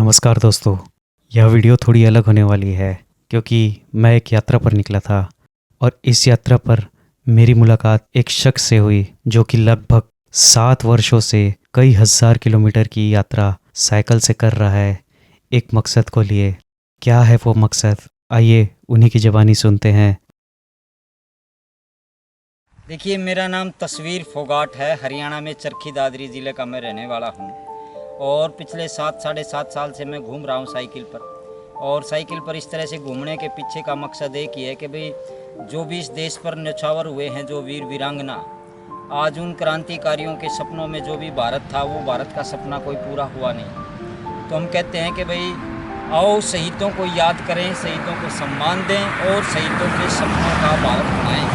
नमस्कार दोस्तों। यह वीडियो थोड़ी अलग होने वाली है क्योंकि मैं एक यात्रा पर निकला था और इस यात्रा पर मेरी मुलाकात एक शख्स से हुई जो कि लगभग 7 वर्षों से कई हज़ार किलोमीटर की यात्रा साइकिल से कर रहा है एक मकसद को लिए। क्या है वो मकसद, आइए उन्हीं की ज़बानी सुनते हैं। देखिए, मेरा नाम तस्वीर फोगाट है। हरियाणा में चरखी दादरी ज़िले का मैं रहने वाला हूँ और पिछले 7 साढ़े 7 साल से मैं घूम रहा हूँ साइकिल पर। और साइकिल पर इस तरह से घूमने के पीछे का मकसद एक ही है कि भाई जो भी इस देश पर न्यौछावर हुए हैं, जो वीर वीरांगना, आज उन क्रांतिकारियों के सपनों में जो भी भारत था, वो भारत का सपना कोई पूरा हुआ नहीं। तो हम कहते हैं कि भाई आओ शहीदों को याद करें, शहीदों को सम्मान दें और शहीदों के सपनों का भारत बनाएं।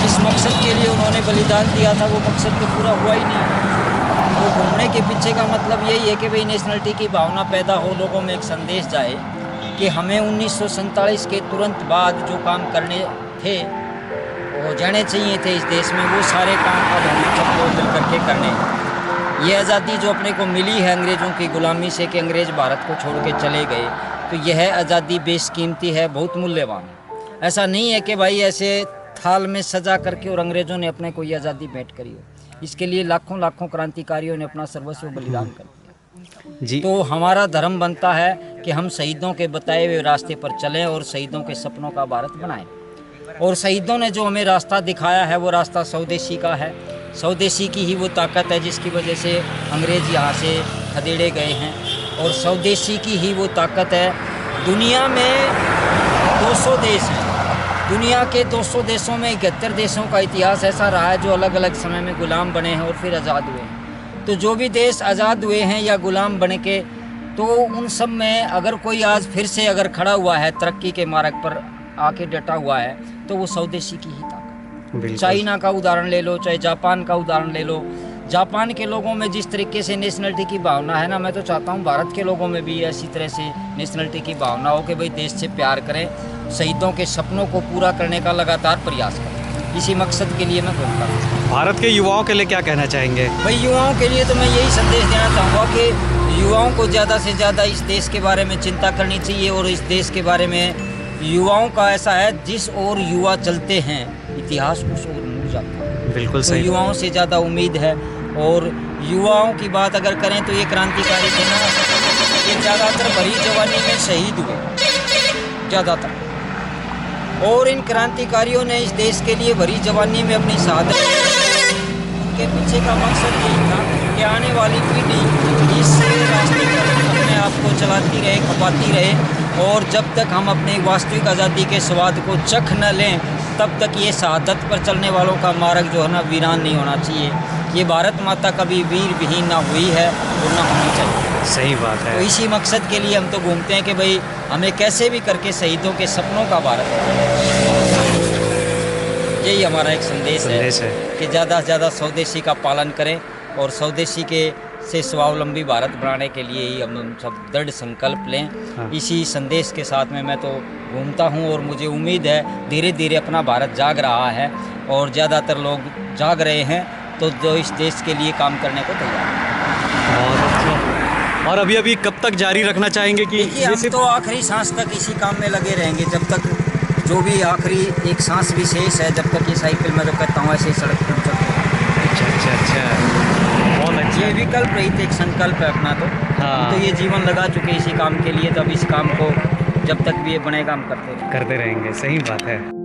जिस मकसद के लिए उन्होंने बलिदान दिया था वो मकसद तो पूरा हुआ ही नहीं। तो घूमने के पीछे का मतलब यही है कि भाई नेशनलिटी की भावना पैदा हो, लोगों में एक संदेश जाए कि हमें 1947 के तुरंत बाद जो काम करने थे, वो जाने चाहिए थे इस देश में, वो सारे काम अब हमें सबको मिल करके करने हैं। ये आज़ादी जो अपने को मिली है अंग्रेज़ों की गुलामी से, कि अंग्रेज़ भारत को छोड़ के चले गए, तो यह आज़ादी बेशकीमती है, बहुत मूल्यवान है। ऐसा नहीं है कि भाई ऐसे थाल में सजा करके और अंग्रेज़ों ने अपने को ये आज़ादी भेंट करी हो। इसके लिए लाखों लाखों क्रांतिकारियों ने अपना सर्वस्व बलिदान कर दिया जी। तो हमारा धर्म बनता है कि हम शहीदों के बताए हुए रास्ते पर चलें और शहीदों के सपनों का भारत बनाएं। और शहीदों ने जो हमें रास्ता दिखाया है वो रास्ता स्वदेशी का है। स्वदेशी की ही वो ताकत है जिसकी वजह से अंग्रेज़ यहाँ से खदेड़े गए हैं, और स्वदेशी की ही वो ताकत है। दुनिया में 200 देश हैं। दुनिया के 200 देशों में 71 देशों का इतिहास ऐसा रहा है जो अलग अलग समय में गुलाम बने हैं और फिर आज़ाद हुए हैं। तो जो भी देश आज़ाद हुए हैं या गुलाम बने के, तो उन सब में अगर कोई आज फिर से अगर खड़ा हुआ है, तरक्की के मार्ग पर आके डटा हुआ है, तो वो स्वदेशी की ही ताकत। चाइना का उदाहरण ले लो, चाहे जापान का उदाहरण ले लो। जापान के लोगों में जिस तरीके से नेशनलिटी की भावना है ना, मैं तो चाहता हूँ भारत के लोगों में भी ऐसी तरह से नेशनलिटी की भावना हो कि भाई देश से प्यार करें, शहीदों के सपनों को पूरा करने का लगातार प्रयास करें। इसी मकसद के लिए मैं घूमता हूँ। भारत के युवाओं के लिए क्या कहना चाहेंगे? भाई युवाओं के लिए तो मैं यही संदेश देना चाहूँगा कि युवाओं को ज़्यादा से ज़्यादा इस देश के बारे में चिंता करनी चाहिए। और इस देश के बारे में युवाओं का ऐसा है, जिस ओर युवा चलते हैं इतिहास उस ओर मुड़ जाता है। बिल्कुल तो सही। युवाओं से ज़्यादा उम्मीद है। और युवाओं की बात अगर करें तो ये क्रांतिकारी थे ना, ये ज़्यादातर भरी जवानी में शहीद हुए ज़्यादातर। और इन क्रांतिकारियों ने इस देश के लिए भरी जवानी में अपनी शहादत, उनके पीछे का मकसद यही था कि आने वाली पीढ़ी इस रास्ते पर अपने आप को चलाती रहे, खपाती रहे। और जब तक हम अपनी वास्तविक आज़ादी के स्वाद को चख न लें, तब तक ये शहादत पर चलने वालों का मार्ग जो है ना, वीरान नहीं होना चाहिए। ये भारत माता कभी वीर विहीन ना हुई है और ना होनी चाहिए। सही बात है। तो इसी मकसद के लिए हम तो घूमते हैं कि भाई हमें कैसे भी करके शहीदों के सपनों का भारत, यही हमारा एक संदेश है कि ज़्यादा से ज़्यादा स्वदेशी का पालन करें और स्वदेशी के से स्वावलंबी भारत बनाने के लिए ही हम सब दृढ़ संकल्प लें। हाँ। इसी संदेश के साथ में मैं तो घूमता हूँ और मुझे उम्मीद है धीरे धीरे अपना भारत जाग रहा है और ज़्यादातर लोग जाग रहे हैं, तो जो इस देश के लिए काम करने को तैयार हैं। और अभी कब तक जारी रखना चाहेंगे? कि हम तो आखिरी सांस तक इसी काम में लगे रहेंगे, जब तक जो भी आखिरी एक सांस भी शेष है, जब तक ये साइकिल मैं तो कहता हूँ ऐसे सड़क पर चलते हैं। अच्छा। बहुत अच्छा। ये विकल्प रहित एक संकल्प है अपना तो। हाँ। तो ये जीवन लगा चुके इसी काम के लिए, तो अब इस काम को जब तक भी ये बनेगा हम करते रहेंगे। सही बात है।